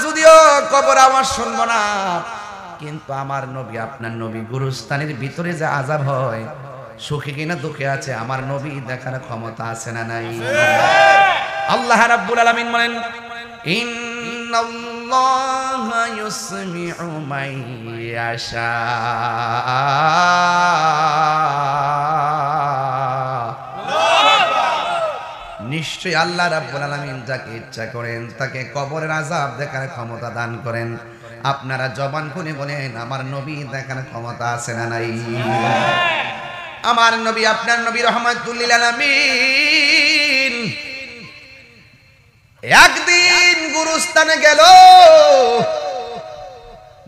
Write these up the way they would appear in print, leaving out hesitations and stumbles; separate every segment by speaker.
Speaker 1: যদিও কবর আওয়াজ শুনবো না, কিন্তু আমার নবী আপনার নবী গুরুস্থানের ভিতরে যে আযাব হয়, সুখে কিনা দুঃখে আছে, আমার নবী দেখার ক্ষমতা আছে না নাই? আল্লাহ রাব্বুল আলামিন বলেন, ইন্নাল্লাহা ইউসমিউ মান ইয়াশা, নিশ্চয়ই আল্লাহ রাব্বুল আলামিন যাকে ইচ্ছা করেন তাকে কবরের আযাব দেখার ক্ষমতা দান করেন। আপনারা জবান খুলে বলেন, আমার নবী দেখার ক্ষমতা আছে না নাই? আমার নবী আপনার নবী রাহমাতুল লিল আলামিন একদিন গুরুস্থানে গেল,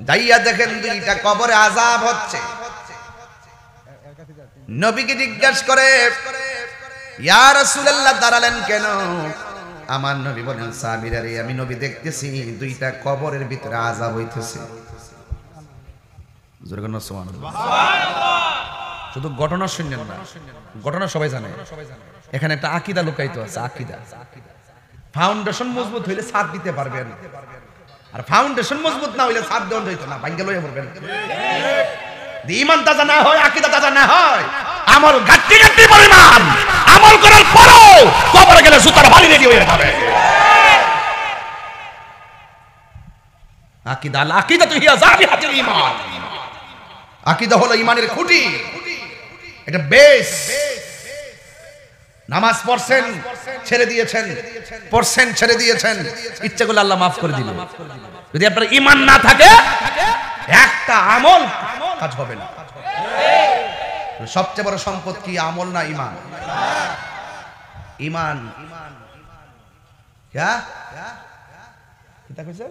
Speaker 1: যাইয়া দেখেন দুইটা কবরে আযাব হচ্ছে। নবীকে জিজ্ঞাসা করে, ইয়া রাসূলুল্লাহ দাঁড়ালেন কেন? আমার নবী বলেন, সাহাবীরা রে, আমি নবী দেখতেছি দুইটা কবরের ভিতরে আযাব হইতেছে। জোরে বলুন সুবহানাল্লাহ। শুধু ঘটনা শুনলেন না, ঘটনা সবাই জানে। এখানে একটা আকীদা লুকায়িত আছে, আকীদা। ফাউন্ডেশন মজবুত হইলে ছাদ দিতে পারবেন, আর ফাউন্ডেশন মজবুত না হইলে ছাদ দেওয়া হইতো না, ভাঙ্গে লইয়া পড়বেন। ঈমান তাজা না হয়, আকীদা তাজা না হয়, আমল ঘাটতি ঘাটতি পরিমাণ আমল করার পরও কবরে গেলে জুতার বালি রেডি হয়ে যাবে। আকীদা, আল আকীদাতু হিয়া জাবিহাতুল ঈমান। আকীদা হলো ঈমানের খুঁটি, এটা বেস। নামাজ পড়ছেন ছেড়ে দিয়েছেন, পড়ছেন ছেড়ে দিয়েছেন, ইচ্ছা করলে আল্লাহ মাফ করে দিবেন। যদি আপনার ঈমান না থাকে, একটা আমল কাজ হবে না। সবচেয়ে বড় সম্পদ কি, আমল না ঈমান? ঈমান। क्या কিটা কইছে?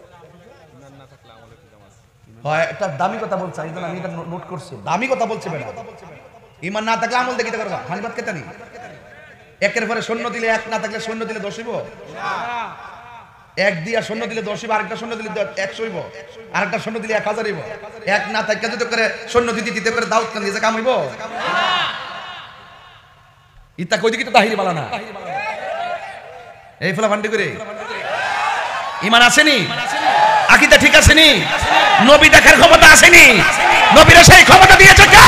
Speaker 1: হয় একটা দামি কথা বলছে, আমি এটা নোট করছি, দামি কথা বলছে। ঈমান না থাকলে আমল দেখিতে পারবা? হানিবাত কেতা নি? একের পরে শূন্য দিলে এক, না থাকলে শূন্য দিলে 10 হইব? এক দিয়া শূন্য দিলে 10 হইব, আরেকটা শূন্য দিলে 100 হইব, আরেকটা শূন্য দিলে 1000 হইব। এক না থাকলে যদি করে শূন্য দিতে দিতে করে দাউদ কান দিয়ে কাম হইব? ইতা কই দিকে তো তাহিরি বালা না, এই ফলা ফান্ডি করে। ঈমান আসেনি, আকীদা ঠিক আসেনি, নবী দেখার ক্ষমতা আসেনি, নবীর সেই ক্ষমতা দিয়েছে কে?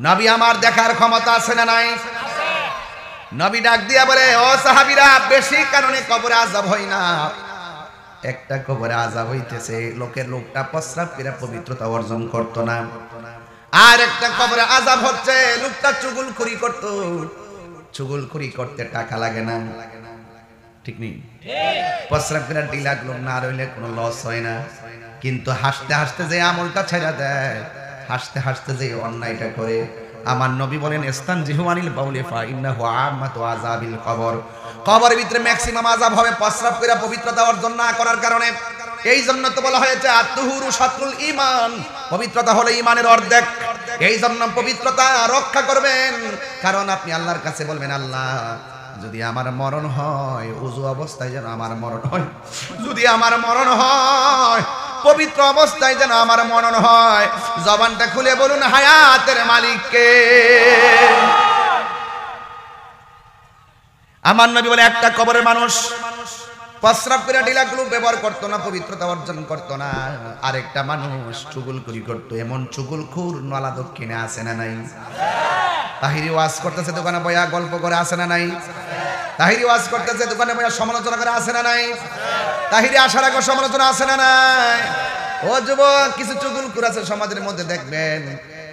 Speaker 1: নবী আমার দেখার ক্ষমতা আছে না নাই? নবী ডাক দিয়া বলে, ও সাহাবীরা, বেশি কারণে কবরে আযাব হয় না। একটা কবরে আযাব হইতেছে, লোকটা প্রস্রাব করে পবিত্রতা অর্জন করতো না। আর একটা কবরে আযাব হচ্ছে, লোকটা চুগলখড়ি করতো, চুগলখড়ি করতে টাকা লাগে না, ঠিক নেই? প্রস্রাব করে ঢিলা লোক না রইলে কোনো লস হয় না। কিন্তু হাসতে হাসতে যে আমলটা ছেড়ে দেয়, হাসতে হাসতে যে অন্যায়টা করে, আমার নবী বলেন, ইস্তানজিহু আনিল বাউলি ফা ইন্নাহু আম্মাতু আযাবিল কবর। কবরের ভিতরে ম্যাক্সিমাম আযাব হবে প্রস্রাব করে পবিত্রতা অর্জন না করার কারণে। এই জন্য তো বলা হয়েছে আত-তুহুরু শাতরুল ঈমান, পবিত্রতা হলো ঈমানের অর্ধেক। এই জন্য পবিত্রতা রক্ষা করবেন, কারণ আপনি আল্লাহর কাছে বলবেন, আল্লাহ যদি আমার মরণ হয়, ওযু অবস্থায় যেন আমার মরণ হয়, যদি আমার মরণ হয় পবিত্র অবস্থায় যেন আমার মরণ হয়। জবানটা খুলে বলুন, হায়াতের মালিক কে? আমার নবী বলে, একটা কবরের মানুষ প্রস্রাব করে ঢিলাগুলো ব্যবহার করতো না, পবিত্রতা অর্জন করতো না। আরেকটা মানুষ চুগলখড়ি করতো। এমন চুগলখোর নলা দক্ষিণে আছে না নাই? তাহিরি ওয়াজ করতেছে দোকানে বয়া গল্প করে আছে না নাই? তাহিরি ওয়াজ করতেছে দোকানে বয়া সমালোচনা করে আছে না নাই? তাহিরি আসার আগে সমালোচনা আছে না নাই? ও যুবক, কিছু চুগলখোর আছে সমাজের মধ্যে, দেখবেন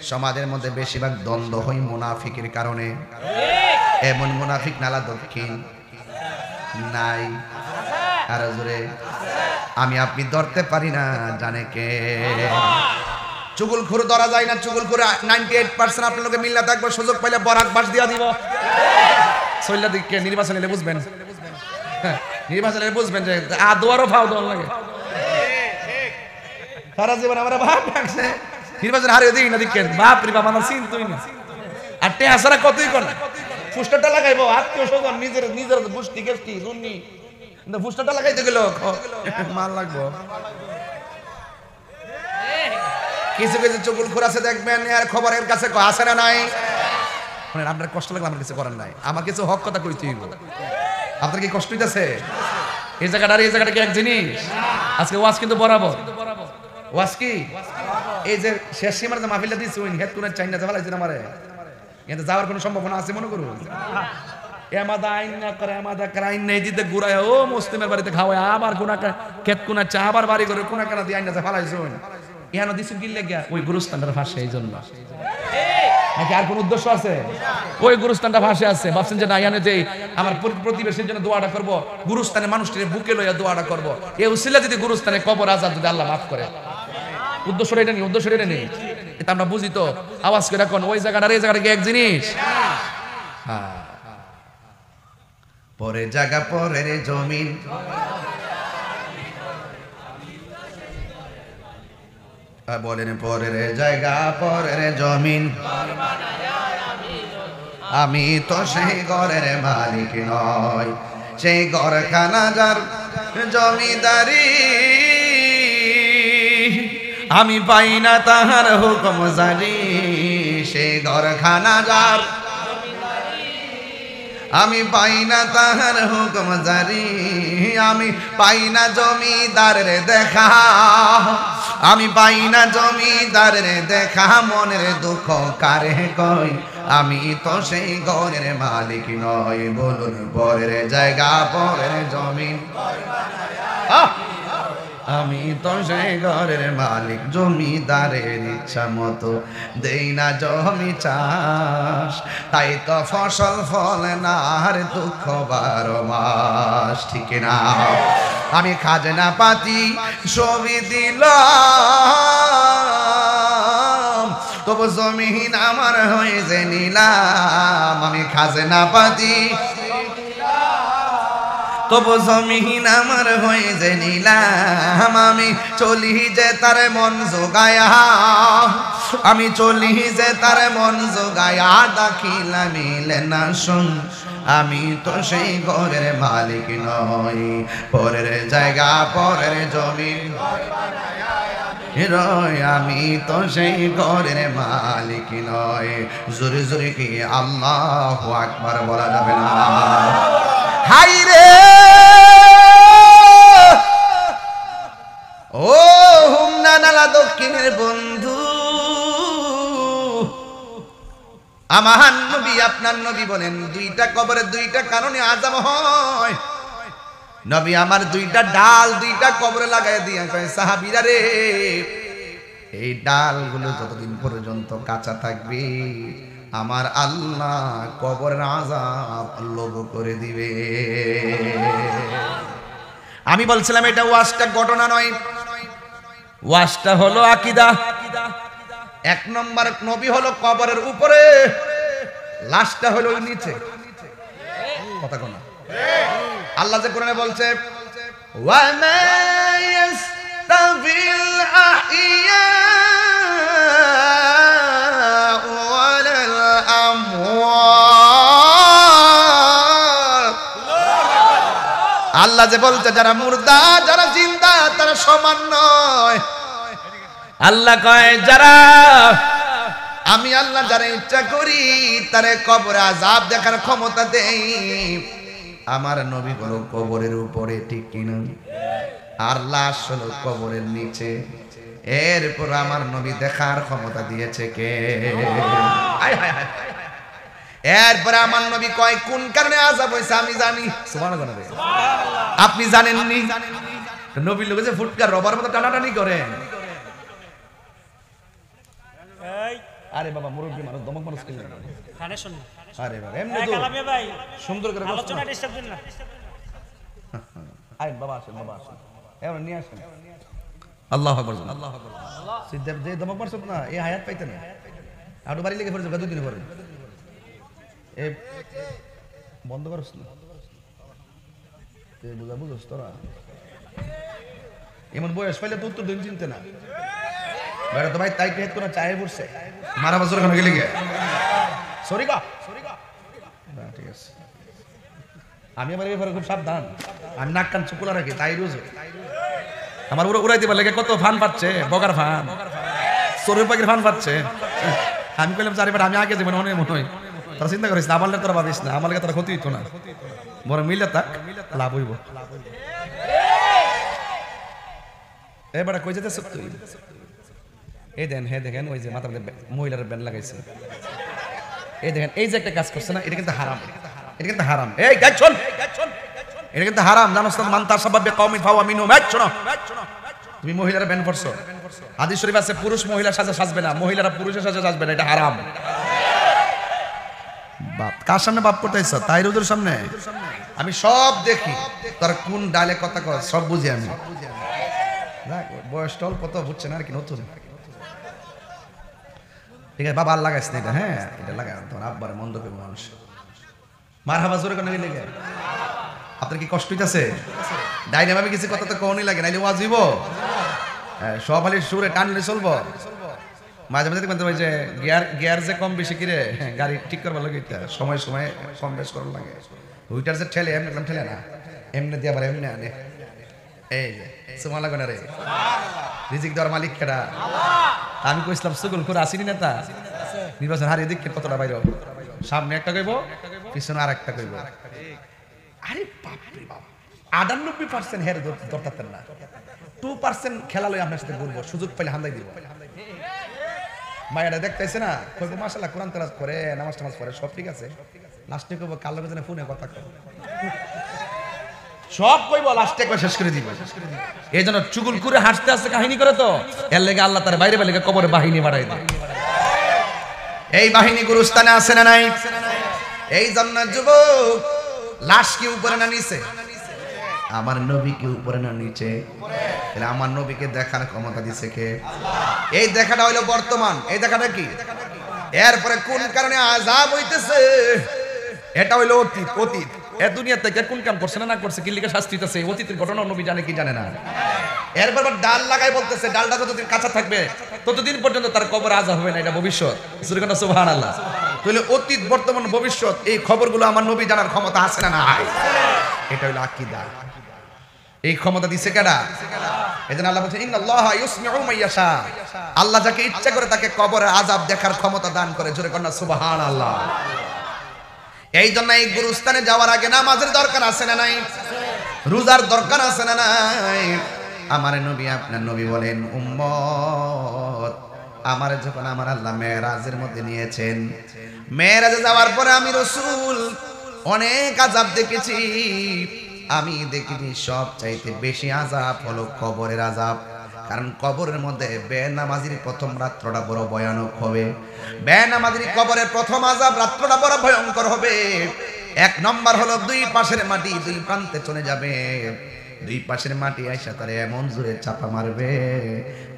Speaker 1: সমাজের মধ্যে বেশিরভাগ দ্বন্দ্ব হয় মুনাফিকের কারণে। এমন মুনাফিক নালা দক্ষিণ নাই? আরো জোরে, আমি আপনি ধরতে পারি না, জানে কে? চুগলখোর ধরা যায় না। চুগলখোর 98% আপনার লোকে মিল্লা থাকবে, সুযোগ পাইলে বরাক বাস দিয়া দিব। সইলা দিকে নির্বাচন এলে বুঝবেন, নির্বাচন এলে বুঝবেন যে আদোয়ারও ফাও দল লাগে। সারা জীবন আমরা ভাব রাখছে, নির্বাচন হারিয়ে দিই না, দিকেন বাপ রে বাবা, না চিন তুই না। আর টে হাসারা কতই করে, ফুসটাটা লাগাইবো আত্মীয় স্বজন, নিজের নিজের গোষ্ঠী গেষ্টি জুন্নি, কিন্তু ফুসটাটা লাগাইতে গেল মাল লাগবো। কিছু কিছু চুগুলখোর আছে দেখবেন এর খবরের কাছে আসে না নাই মানে আপনার কষ্ট লাগলে আমার কিছু করার নাই আমার কিছু হক কথা কইতে হইব আপনার কি কষ্ট হইতাছে এই জায়গাটা আর এই জায়গাটা কি এক জিনিস আজকে ওয়াজ কিন্তু বরাবর ওয়াজ কি এই যে শেষ সীমার যে মাহফিলটা দিছি ওই হেড কোন চাইনা যা ফলাইছেন আমারে এতে যাওয়ার কোনো সম্ভাবনা আছে মনে করুন এমাদা আইন না করে এমাদা ক্রাইন নেই দিতে ঘুরায় ও মুসলিমের বাড়িতে খাওয়ায় আবার কোনা ক্ষেত কোনা চা আবার বাড়ি করে কোনা কানা দিয়ে আইন না যা ফলাইছেন ইহানো দিছুন গিলে গিয়া ওই গুরুস্থানটার ভাষা এই জন্য নাকি আর কোন উদ্দেশ্য আছে ওই গুরুস্থানটা ভাষা আছে ভাবছেন যে না ইহানে যে আমার প্রতিবেশীর জন্য দোয়াটা করব গুরুস্থানে মানুষটির বুকে লইয়া দোয়াটা করব এই উসিলা যদি গুরুস্থানে কবর আজাদ যদি আল্লাহ মাফ করে উদ্দেশ্যটা এটা নেই উদ্দেশ্যটা এটা নেই এটা আমরা বুঝি তো আওয়াজ করে এখন ওই জায়গাটা আর এই জায়গাটা কি এক জিনিস হ্যাঁ পরে জায়গা পরের জমিন বলেন পরের জায়গা পরের জমিন আমি তো সেই ঘরের মালিক নয় সেই ঘরখানা যার জমিদারি আমি পাই না তাহার হুকুম জারি সেই ঘরখানা যার আমি পাই না তাহার হুকুম জারি আমি পাই না জমিদারের দেখা আমি পাই না জমিদারের দেখা মনের দুঃখ কারে কই আমি তো সেই ঘরের মালিক নয় বলুন পরের জায়গা পরের জমিন আমি তো সেই ঘরের মালিক জমিদারের ইচ্ছা মতো দেই না জমি চাষ তাই তো ফসল ফলে না আর দুঃখ 12 মাস ঠিক না আমি খাজনা পাতি সবই দিলাম তবু জমিন আমার হয়ে যে নিলাম আমি খাজনা পাতি তবু জমিন আমার হয়ে যে নিলাম আমি চলি যে তার মন জোগায়া আমি চলি যে তার মন জোগায়া দাখিলা মিলে না শুন আমি তো সেই ঘরের মালিক নই পরের জায়গা পরের জমিন আমি তো সেই ঘরের মালিক নয় জোরে জোরে কি আল্লাহু আকবার বলা যাবে না হাই রে ও হুমনা নালা দক্ষিণের বন্ধু আমার নবী আপনার নবী বলেন দুইটা কবরের দুইটা কারণে আযাব হয় নবী আমার দুইটা ডাল দুইটা কবরে লাগাই দিয়া কয় সাহাবীরা রে এই ডালগুলো যতদিন পর্যন্ত কাঁচা থাকবে আমার আল্লাহ কবরের আযাব লোভ করে দিবে আমি বলছিলাম এটা ওয়াজটা ঘটনা নয় ওয়াজটা হলো আকীদা এক নম্বর নবী হলো কবরের উপরে লাশটা হলো নিচে কথা কোন আল্লাহ যে কোরআনে বলছে ওয়া মা ইয়াস্তাবিল আহইয়া ওয়ালাল আমওয়াত আল্লাহ যে বলছে যারা মুর্দা যারা জিন্দা তারা সমান নয় আল্লাহ কয় যারা আমি আল্লাহ যারা ইচ্ছা করি তারে কবরে আযাব দেখার ক্ষমতা দেই আমার নবী হলো কবরের উপরে ঠিক কিনা আর লাশ হলো কবরের নিচে এরপর আমার নবী দেখার ক্ষমতা দিয়েছে কে এরপর আমার নবী কয় কোন কারণে আযাব হইছে আমি জানি সুবহানাল্লাহ আপনি জানেননি নবীর লোকে যে ফুটকার রবার মতো টানাটানি করেন আরে বাবা মুরব্বি মানুষ দমক মানুষ কিনে কানে শুন আরে বাবা এমনি তো কালামে ভাই সুন্দর করে আলোচনা ডিস্টার্ব দিন না আরে বাবা আসেন এমন নিয়ে আসেন আল্লাহু আকবার আল্লাহু আকবার সিদ্ধের যে দমক মারছ না এই হায়াত পাইতে না আরো বাড়ি লেগে পড়ে দুই দিন পরে এ বন্ধ করছ না তে বুঝাস তোরা এমন বয়স পাইলে তো উত্তর দিন চিনতে না বেটা তো ভাই তাই পেট কোন চায়ে পড়ছে মারা বছর কেন গেলে গে সরি গা ঠিক আছে আমি আমার ব্যাপারে খুব সাবধান আমি নাক কান চুকুলা রাখি তাই রোজ আমার উড়াইতে পারলে কত ফান পাচ্ছে বগার ফান চোরের পাখির ফান পাচ্ছে। আমি কইলাম চারিবার আমি আগে যাবেন অনেক মনে হয় তারা চিন্তা করিস না, আমার তোরা ভাবিস না, আমার তোরা ক্ষতি হইতো না, বরং মিলে থাক লাভ হইব। এবার কই যেতে তুই এই দেন, হ্যাঁ দেখেন ওই যে মাথা মহিলার ব্যান্ড লাগাইছে, এই দেখেন এই যে একটা কাজ করছে না, এটা কিন্তু হারাম, এটা কিন্তু হারাম। এই গাছ শোন, এটা কিন্তু হারাম, জানোস না? মান তাসাব্বাবে কওমিন ফাওয়া মিনহুম। শোনো, তুমি মহিলারা ব্যান্ড করছো, হাদিস শরীফ আছে পুরুষ মহিলা সাজে সাজবে না, মহিলারা পুরুষের সাজে সাজবে না, এটা হারাম। বাপ কার সামনে বাপ করতেছ? তাইরুদের সামনে। আমি সব দেখি, তোর কোন ডালে কথা কর সব বুঝি আমি। বয়স টল কত বুঝছে না আর কি, নতুন। ঠিক আছে বাবা, লাগাইস না এটা, হ্যাঁ এটা লাগাই তোমার আব্বার মন্দ পেব মানুষ। মারহাবা জোরে কেন লেগে? আপনার কি কষ্ট হইতাছে? ডাইনে ভাবে কিছু কথা তো কোনই লাগে, নাইলে ওয়াজ হইব? সব আলি সুরে টানলে চলবো? মাঝে মাঝে দেখবেন ওই যে গিয়ার যে কম বেশি কিরে গাড়ি ঠিক করবার লাগে, সময় সময় কম বেশ করার লাগে। ওইটার যে ঠেলে এমনি ঠেলে না, এমনি দিয়ে আবার এমনি আনে। এই যে সুমা লাগো না রে, রিজিক দেওয়ার মালিক কেডা? আমি কইছিলাম সুগুল করে আসিনি নেতা, নির্বাচন হারিয়ে দিক কতটা বাইরে, সামনে একটা কইব পিছনে আর একটা কইব। আরে বাপরে বাপ, 98% হেরে ধরতেন না, 2% খেলা লই আপনার সাথে বলবো, সুযোগ পেলে হান্দাই দিব। মায়েরা দেখতেছে না, কইব মাশাআল্লাহ কোরআন তেলাওয়াত করে, নামাজ টামাজ পড়ে, সব ঠিক আছে। লাস্টে কইব কাল লগে জানে ফোনে কথা কয়, সব কইব লাস্টে কই শেষ করে দিব। এই জন্য চুগুল করে হাসতে হাসতে কাহিনী করে তো, এর লেগে আল্লাহ তার বাইরে বাইরে কবরে বাহিনী বাড়াই দেয়। এই বাহিনী গুরুস্থানে আছে না নাই? এই জন্য যুবক, লাশ কি উপরে না নিচে? আমার নবী কি উপরে না নিচে? তাহলে আমার নবীকে দেখার ক্ষমতা দিছে কে? এই দেখাটা হইলো বর্তমান, এই দেখাটা কি? এরপরে কোন কারণে আযাব হইতেছে এটা হইলো অতীত। অতীত এ দুনিয়া থেকে কোন কাম করছে না করছে, কি লিখে শাস্তি হইতেছে, অতীতের ঘটনা নবী জানে কি জানে না? এরপর ডাল লাগাই বলতেছে, ডালটা যতদিন কাঁচা থাকবে ততদিন পর্যন্ত তার কবর আযাব হবে না, এটা ভবিষ্যৎ। সুবহানাল্লাহ। তাহলে অতীত বর্তমান ভবিষ্যৎ এই খবরগুলো আমার নবী জানার ক্ষমতা আছে না নাই? এটা হলো আকীদা। এই ক্ষমতা দিছে কেডা? এজন্য আল্লাহ বলেন ইন্নাল্লাহা ইউসমিউ মাইয়াশা, আল্লাহ যাকে ইচ্ছা করে তাকে কবরে আযাব দেখার ক্ষমতা দান করে। জোরে কর না সুবহানাল্লাহ। এই জন্য এই গুরুস্থানে যাওয়ার আগে নামাজের দরকার আছে না নাই? রোজার দরকার আছে না নাই? আমার নবী, আপনার নবী বলেন উম্মত আমার যখন আমার আল্লাহ মেরাজের মধ্যে নিয়েছেন, মেরাজে যাওয়ার পরে আমি রাসূল অনেক আযাব দেখেছি। আমি দেখিনি সব চাইতে বেশি আযাব হলো কবরের আযাব। কারণ কবরের মধ্যে বেনামাজির প্রথম রাত্রটা বড় ভয়ানক হবে। বেনামাজির কবরের প্রথম আযাব রাত্রটা বড় ভয়ঙ্কর হবে। এক নম্বর হলো দুই পাশের মাটি দুই প্রান্তে চলে যাবে। দুই পাশের মাটি আইসা তারে এমন জোরে চাপা মারবে,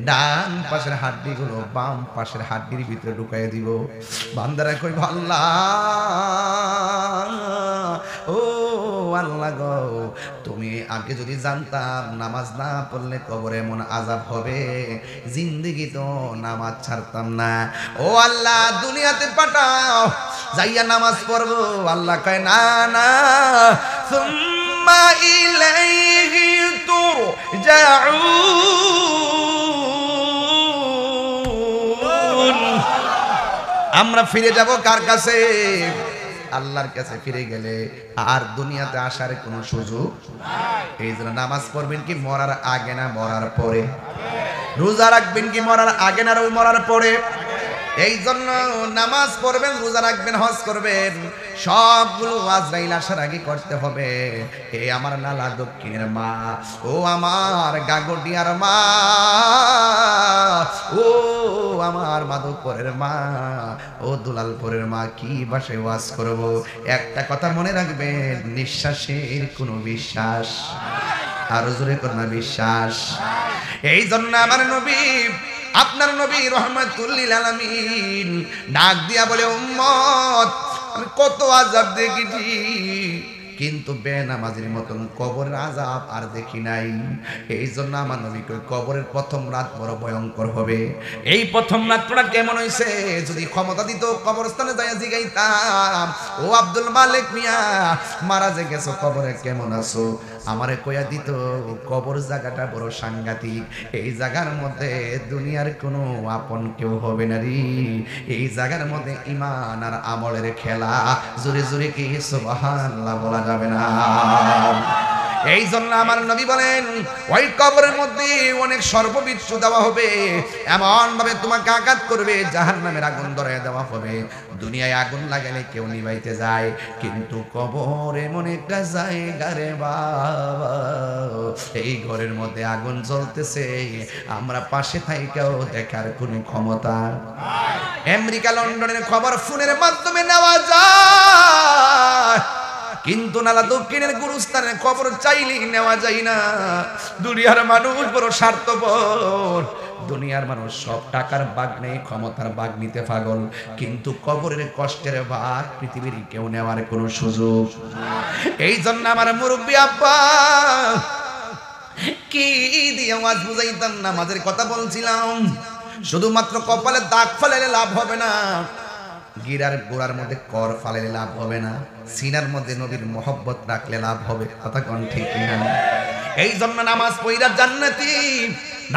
Speaker 1: ডান পাশের হাড্ডিগুলো বাম পাশের হাড্ডির ভিতরে ঢুকাই দিব। বান্দারা কই আল্লাহ, ও আল্লাহ গো, তুমি আগে যদি জানতাম নামাজ না পড়লে কবরে এমন আযাব হবে, জিন্দেগি তো নামাজ ছাড়তাম না। ও আল্লাহ দুনিয়াতে পাঠাও, যাইয়া নামাজ পড়বো। আল্লাহ কয় না না, সুম্মা ইলাইহি তুরজাউন। আমরা ফিরে যাব কার কাছে? আল্লাহর কাছে ফিরে গেলে আর দুনিয়াতে আসার কোনো সুযোগ নাই। এই জন্য নামাজ পড়বেন কি মরার আগে না মরার পরে? রোজা রাখবেন কি মরার আগে না মরার পরে? এই জন্য নামাজ পড়বেন, রোজা রাখবেন, হজ করবেন, সবগুলো আজরাইল আসার আগে করতে হবে। হে আমার নালা দক্ষিণের মা, ও আমার গাগটিয়ার মা, ও আমার মাধবপুরের মা, ও দুলালপুরের মা, কি ভাষায় ওয়াজ করব? একটা কথা মনে রাখবেন, নিঃশ্বাসের কোনো বিশ্বাস, আরো জোরে করুন না বিশ্বাস। এই জন্য আমার নবী, আপনার নবী রহমাতুল লিল আলামিন ডাক দিয়া বলে উম্মত আমি কত আযাব দেখেছি, কিন্তু বেনামাজির মতন কবরের আযাব আর দেখি নাই। এই জন্য আমার নবী কই কবরের প্রথম রাত বড় ভয়ঙ্কর হবে। এই প্রথম রাতটা কেমন হইছে, যদি ক্ষমতা দিত কবরস্থানে যাইয়া জিগাইতাম, ও আব্দুল মালিক মিয়া মারা যে গেছো কবরে কেমন আছো? আমারে কইয়া দিত কবর জায়গাটা বড় সাংঘাতিক, এই জায়গার মধ্যে দুনিয়ার কোনো আপন কেউ হবে না রে, এই জায়গার মধ্যে ঈমান আর আমলের খেলা। জোরে জোরে কি সুবহানাল্লাহ বলা যাবে না? এই জন্য আমার নবী বলেন ওই কবরের মধ্যে অনেক সর্ববিচ্ছু দেওয়া হবে, এমন ভাবে তোমাকে আঘাত করবে, জাহান্নামের আগুন ধরায় দেওয়া হবে। দুনিয়ায় আগুন লাগালে কেউ নিভাইতে যায়, কিন্তু কবর এমন একটা জায়গা রে বাবা, এই ঘরের মধ্যে আগুন জ্বলতেছে, আমরা পাশে থাইকাও দেখার কোনো ক্ষমতা নাই। আমেরিকা লন্ডনের খবর ফোনের মাধ্যমে নেওয়া যায়, কিন্তু নালা দক্ষিণের গুরুস্থানের খবর চাইলেই নেওয়া যায় না। দুনিয়ার মানুষ বড় স্বার্থপর, দুনিয়ার মানুষ সব টাকার ভাগ নেই, ক্ষমতার ভাগ নিতে পাগল, কিন্তু কবরের কষ্টের ভাগ পৃথিবীর কেউ নেওয়ার কোনো সুযোগ। এই জন্য আমার মুরব্বী আব্বা কি দিয়ে আওয়াজ বুঝাইতাম, নামাজের কথা বলছিলাম। শুধুমাত্র কপালে দাগ ফেলালে লাভ হবে না, গিরার গোড়ার মধ্যে কর ফালালে লাভ হবে না, সিনার মধ্যে নবীর মহব্বত রাখলে লাভ হবে। কথা কোন ঠিক কিনা? এই জন্য নামাজ পড়া জান্নাতি,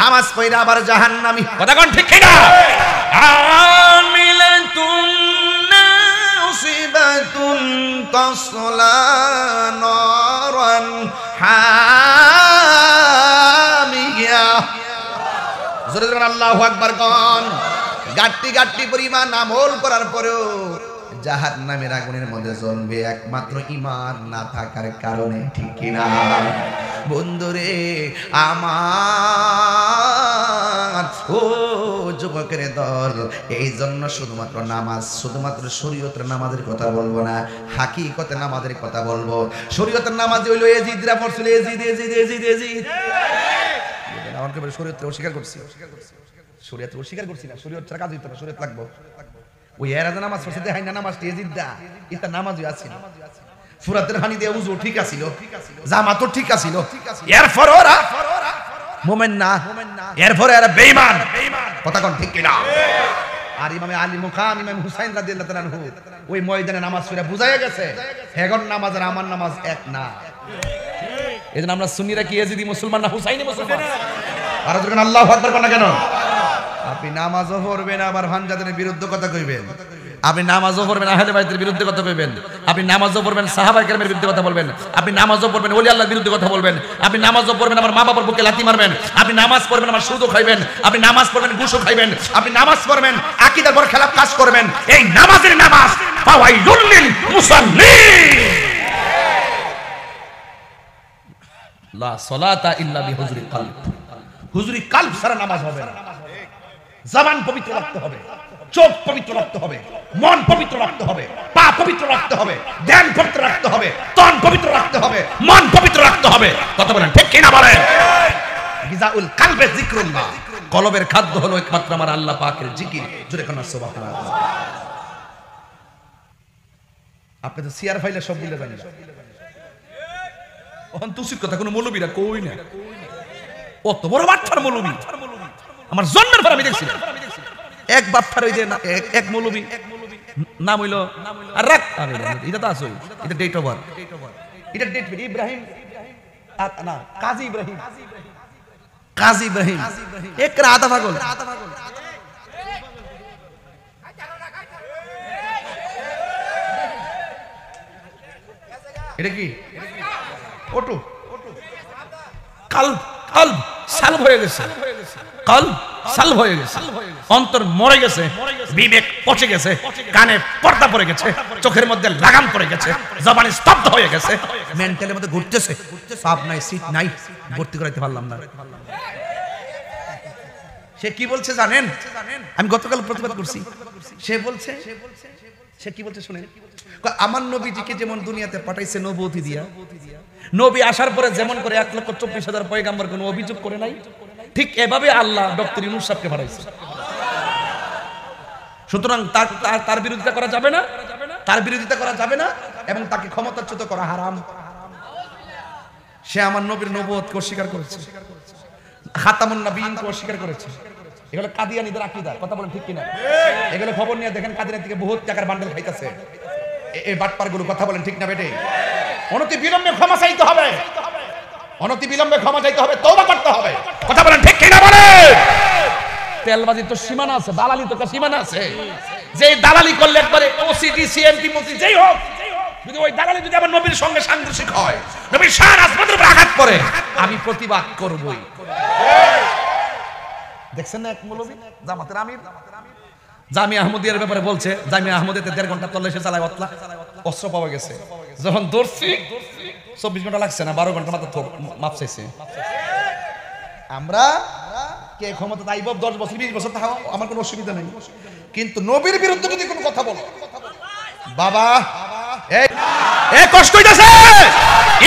Speaker 1: নামাজ পড়া আবার জাহান্নামী। কথা কোন ঠিক কিনা? আমিলাতুন নাসিবাতুন তাসলা নারান হামিয়া। জোরে জোরে আল্লাহু আকবার কোন। গাট্টি গাট্টি পরিমাণ আমল করার পরেও জাহান্নামের আগুনের মধ্যে জ্বলবে একমাত্র ঈমান না থাকার কারণে। ঠিক কিনা বন্ধুরে আমার, ও যুবকের দল, এই জন্য শুধুমাত্র নামাজ, শুধুমাত্র শরীয়তের নামাজের কথা বলবো না, হাকিকতে নামাজের কথা বলবো। শরীয়তের নামাজ হইল এজিদরা পড়ছিল, এজিদ এজিদ এজিদ এজিদ। আমাকে শরীয়তকে অস্বীকার করছি, শরীয়ত অস্বীকার করছি না, শরীয়ত ছাড়া কাজ হইতো না, শরীয়ত লাগবো। ওই এরাজা নামাজ পড়ছে দেখাই না, নামাজটি এজিদা এটা নামাজই আছে, ফুরাতের পানি দিয়ে উযু ঠিক আছিল, জামাতও ঠিক আছিল, এরপর ওরা মুমিন না, এরপর এরা বেঈমান। কথা কোন ঠিক কিনা? আর ইমামে আলী মুকাম ইমাম হুসাইন রাদিয়াল্লাহু তাআলা আনহু ওই ময়দানে নামাজ পড়ে বুঝাইয়া গেছে হেগন নামাজ আর আমার নামাজ এক না। এজন্য আমরা সুন্নিরা কি এজিদি মুসলমান না হুসাইনি মুসলমান? আর যখন আল্লাহু আকবার কোন কেন? আপনি নামাজও পড়বেন আবার ভানজাদের বিরুদ্ধে কথা কইবেন, আপনি নামাজও পড়বেন আহলে বাইতের বিরুদ্ধে কথা কইবেন, আপনি নামাজও পড়বেন সাহাবায়ে কেরামের বিরুদ্ধে কথা বলবেন, আপনি নামাজও পড়বেন ওলি আল্লাহর বিরুদ্ধে কথা বলবেন, আপনি নামাজও পড়বেন আমার মা বাবার বুকে লাথি মারবেন, আপনি নামাজ পড়বেন আমার সুদও খাইবেন, আপনি নামাজ পড়বেন ঘুষও খাইবেন, আপনি নামাজ পড়বেন আকীদার পর খেলাফ কাজ করবেন। এই নামাজের নামাজ ফাওয়াইলুল লিল মুসাল্লিন, লা সালাতা ইল্লা বিহুজুরি কলব। হুজুরি কলব ছাড়া নামাজ হবে না। জবান পবিত্র রাখতে হবে, চোখ পবিত্র রাখতে হবে, মন পবিত্র রাখতে হবে, পা পবিত্র রাখতে হবে, ধ্যান পবিত্র রাখতে হবে, তন পবিত্র রাখতে হবে, মন পবিত্র রাখতে হবে। কথা বলেন ঠিক কিনা বলেন? গিজাউল কলবে যিকরুল্লাহ, কলবের খাদ্য হলো একমাত্র আমার আল্লাহ পাকের জিকির। জোরে কোন সুবহানাল্লাহ। আপনি তো সিয়ার ফাইলে সব ভুলে যান, অন্তসিক কথা কোনো মৌলবীরা কই না, কত বড় বাট্টার মৌলবী। আমার জন্মের পর আমি দেখছি এক বাট্টার, ওই যে এক মৌলবী নাম হইল আর রাখ, এটা তো আছে, এটা ডেট অফ বার্থ, এটা ডেট ইব্রাহিম না কাজী ইব্রাহিম, কাজী ইব্রাহিম এক আধা পাগল। এটা কি ওটু কালব, কালব সালব হয়ে গেছে, কালব সালব হয়ে গেছে, অন্তর মরে গেছে, বিবেক পচে গেছে, কানে পর্দা পড়ে গেছে, চোখের মধ্যে লাগাম পড়ে গেছে, জবান স্তব্ধ হয়ে গেছে, মেন্টালের মধ্যে ঘুরতেছে, সাপ নাই সিট নাই, ভর্তি করাইতে পারলাম না। সে কি বলছে জানেন? আমি গতকাল প্রতিবাদ করছি, সে বলছে, সে কি বলছে শুনে, আমার নবীজিকে যেমন দুনিয়াতে পাঠাইছে নবুয়তি দিয়া, নবী আসার পরে যেমন করে 1,24,000 পয়গাম্বর কোনো অভিযোগ করে নাই, ঠিক এভাবে আল্লাহ ডক্টর ইউনূস সাহেবকে পাঠাইছে। সুতরাং তার বিরোধিতা করা যাবে না, তার বিরোধিতা করা যাবে না, এবং তাকে ক্ষমতাচ্যুত করা হারাম। সে আমার নবীর নবুয়তকে অস্বীকার করেছে, খাতামুন নবীয়িনকে অস্বীকার করেছে। এগুলো কাদিয়ানীদের আকীদা। কথা বলেন ঠিক কিনা? এগুলো খবর নিয়ে দেখেন কাদিয়ানী থেকে বহুত টাকার বান্ডেল খাইতেছে এই বাটপারগুলো। কথা বলেন ঠিক না বেটে? অনতি বিলম্বে ক্ষমা চাইতে হবে। অনতি বিলম্বে ক্ষমা চাইতে হবে, তওবা করতে হবে। কথা বলেন ঠিক কিনা বলেন? তেলবাজি তো সীমানা আছে, দালালি তো একটা সীমানা আছে। যে দালালি করলে একবারে ওসিডি সিএমপি মন্ত্রী যেই হোক, যদি ওই দালালি যদি আমার নবীর সঙ্গে সাংঘর্ষিক হয়, নবীর শান আসমানের উপর আঘাত করে, আমি প্রতিবাদ করবই। দেখছেন না এক মৌলবী জামাতের আমির জামিয়া আহমদিয়ার ব্যাপারে বলছে, জামিয়া আহমদিয়াতে 1.5 ঘন্টা তল্লাশি চালায় অস্ত্র পাওয়া গেছে। যখন ধরছি 24 ঘন্টা লাগছে না, 12 ঘন্টা মাত্র মাপ চাইছে। আমরা কে ক্ষমতা আইব 10 বছর 20 বছর তাও আমার কোনো অসুবিধা নেই, কিন্তু নবীর বিরুদ্ধে যদি কোনো কথা বলো বাবা এই কষ্ট হইতাছে।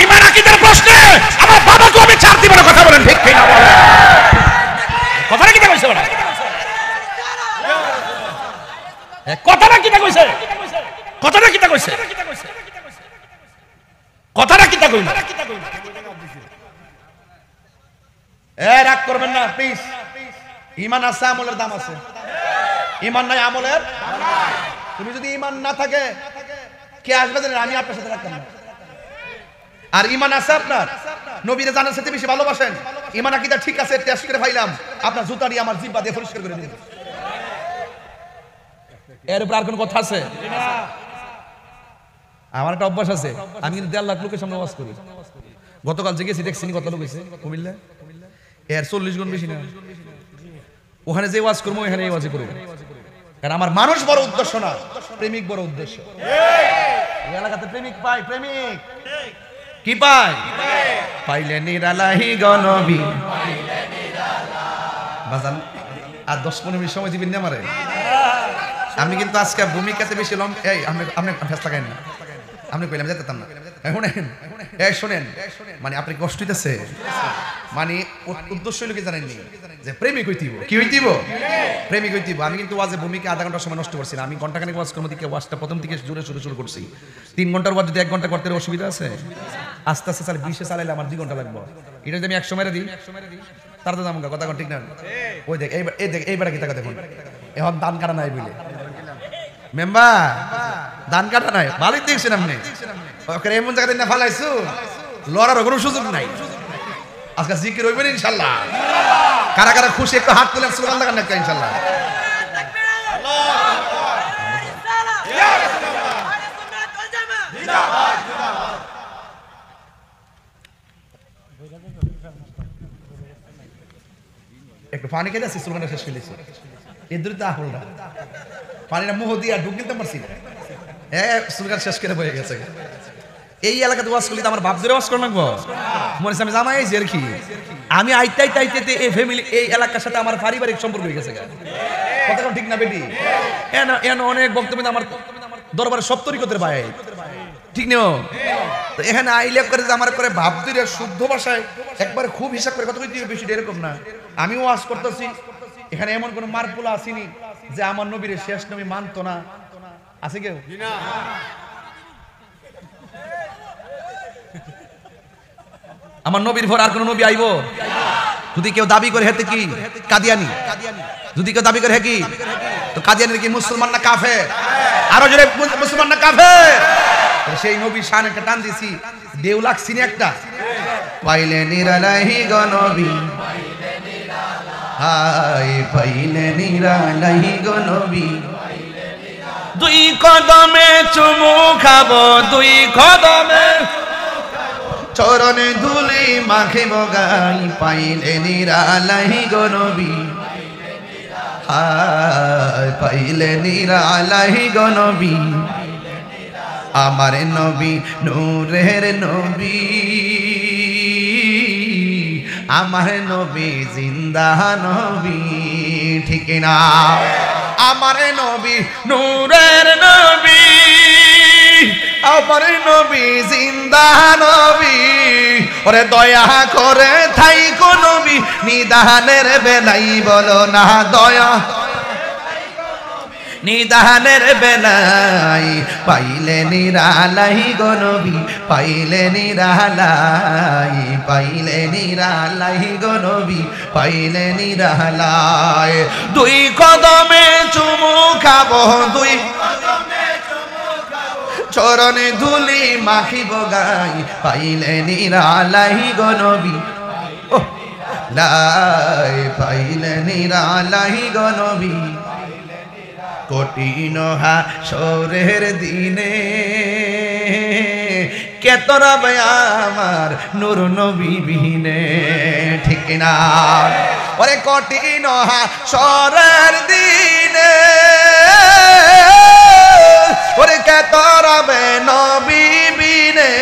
Speaker 1: ঈমান আকীদার প্রশ্নে আমার বাবাকে আমি ছাড় দিব না। কথা বলেন ঠিক কিনা বলেন? কথাটা কি কইছে বড়? কথাটা কি কইছে? কথাটা কি কইছে? কথাটা কি কইল? রাগ করবেন না প্লিজ। ঈমান আছে, আমলের দাম আছে। ঈমান নাই, আমলের তুমি যদি ঈমান না থাকে কে আসবে জানেন? আমি আপনার সাথে রাখতাম না। আর ঈমান আছে আপনার, নবীরে জানার সাথে বেশি ভালোবাসেন, ঈমান আকীদা ঠিক আছে, টেস্ট করে পাইলাম, আপনার জুতা দিয়ে আমার জিহ্বা দিয়ে পরিষ্কার করে দিন। এর উপর আর কোন কথা আছে? আমার একটা অভ্যাস আছে, আমি কিন্তু 1.5 লাখ লোকের সামনে ওয়াজ করি। গতকাল যে গেছি দেখছিনি কত লোক হয়েছে কুমিল্লা, এর 40 গুণ বেশি না। ওখানে যে ওয়াজ করবো এখানে এই ওয়াজই করবো, কারণ আমার মানুষ বড় উদ্দেশ্য না, প্রেমিক বড় উদ্দেশ্য। এই এলাকাতে প্রেমিক পাই, প্রেমিক কি পাই? পাইলে নিরালাহি গনবী বাজান। আর 10-15 মিনিট সময় দিবেন না আমারে? আমি কিন্তু আজকে ভূমিকাতে বেশি এই আপনি ফেস লাগাইন না, আপনি কইলাম যেতাম না। শুনেন, এই শুনেন, মানে আপনি কষ্ট হইতেছে, মানে উদ্দেশ্য হইল কি জানেননি? যে প্রেমিক হইতিব। কি হইতিব? প্রেমিক হইতিব। আমি কিন্তু ওয়াজে ভূমিকা আধা ঘন্টা সময় নষ্ট করছি না। আমি ঘন্টাখানেক ওয়াজ করব, দিকে ওয়াজটা প্রথম থেকে জোরে শুরু করছি। 3 ঘন্টার ওয়াজ যদি 1 ঘন্টা করতে অসুবিধা আছে? আস্তে আস্তে চালে 20-এ চালাইলে আমার 2 ঘন্টা লাগবে। এটা যদি আমি 100 মেরে দিই তার তো দাম কথা ঠিক না। ওই দেখ এইবার কি টাকা দেখুন, এখন দান কাটা নাই বলে মেম্বার, দান কাটা নাই, ভালোই দেখছেন আপনি। এমন জায়গাতে না ফালাইছু, লড়ার কোনো সুযোগ নাই। আজকে জিকির হইবেন ইনশাল্লাহ। কারা কারা খুশি একটু হাত তুলে স্লোগান লাগান একটা ইনশাল্লাহ। একটু পানি খেয়ে যাচ্ছি, স্লোগানটা শেষ করে দিচ্ছি। এদের তো আহল না, পানিটা মুহ দিয়ে ঢুক দিতে পারছি না, স্লোগান শেষ করে বয়ে গেছে। এই এলাকাতে ওয়াজ করলে আমার বাপ ধরে ওয়াজ করে রাখবো মনে হচ্ছে আমি জামাই আইছি আর কি। আমি আইতে এই ফ্যামিলি, এই এলাকার সাথে আমার পারিবারিক সম্পর্ক হয়ে গেছে। কথা ঠিক না বেটি? অনেক বক্তব্য আমার দরবারে সব তরিকতের ভাই, ঠিক নেও? এখানে আইলে করে যে আমার করে ভাব ধরে শুদ্ধ ভাষায় একবার খুব হিসাব করে কথা কইতে বেশি এরকম না। আমি ওয়াজ করতেছি, এখানে এমন কোন মারপুলা আসেনি যে আমার নবীর শেষ নবী মানতো না। আছে কেউ? আমার নবীর পর আর কোন নবী আইব? যদি কেউ দাবি করে হেতে কি কাদিয়ানি, যদি কেউ দাবি করে হে কি, তো কাদিয়ানি কি মুসলমান না কাফের? আরো জোরে মুসলমান না কাফের? সেই নবী শান একটা টান দিছি, দেউ লাগছি না একটা। পাইলে নিরালাহি গো নবী, হাই পাইলে নিরালাহি গো নবী, 2 কদমে চুমু খাবো, 2 কদমে চরণে ধুলি মাখিব গাই, পাইলে নিরালাহি গো নবী, হাই পাইলে নিরালাহি গো নবী, আমার নবী নূরের নবী, আমার নবী জিন্দা নবী, ঠিক না? আমার নবী নূরের নবী, আমার নবী জিন্দা নবী, ওরে দয়া করে থাইকো নবী, নিদানের বেলাই বলো না দয়া, নিদানের বেলাই, পাইলে নিরালাই গো নবী, পাইলে নিরালাই, পাইলে নিরালাই গো নবী, পাইলে নিরালাই, 2 কদমে চুমু খাবো, 2 চরণে ধুলি মাখিব গাই পাইলে নিরালাই গো নবী লাই পাইলে নিরালাই গো নবী কঠিন হাসরের দিনে কে তরাবে আমার নূর নবী বিনে ঠিক না ওরে কঠিন হাসরের দিনে ওরে কে তরাবে নবী বিনে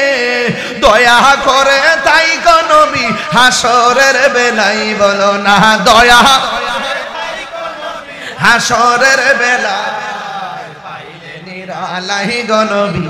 Speaker 1: দয়া করে তাই গো নবী হাসরের বেলাই বলো না দয়া হাসরের বেলা পাইলে নিরালাই গো নবী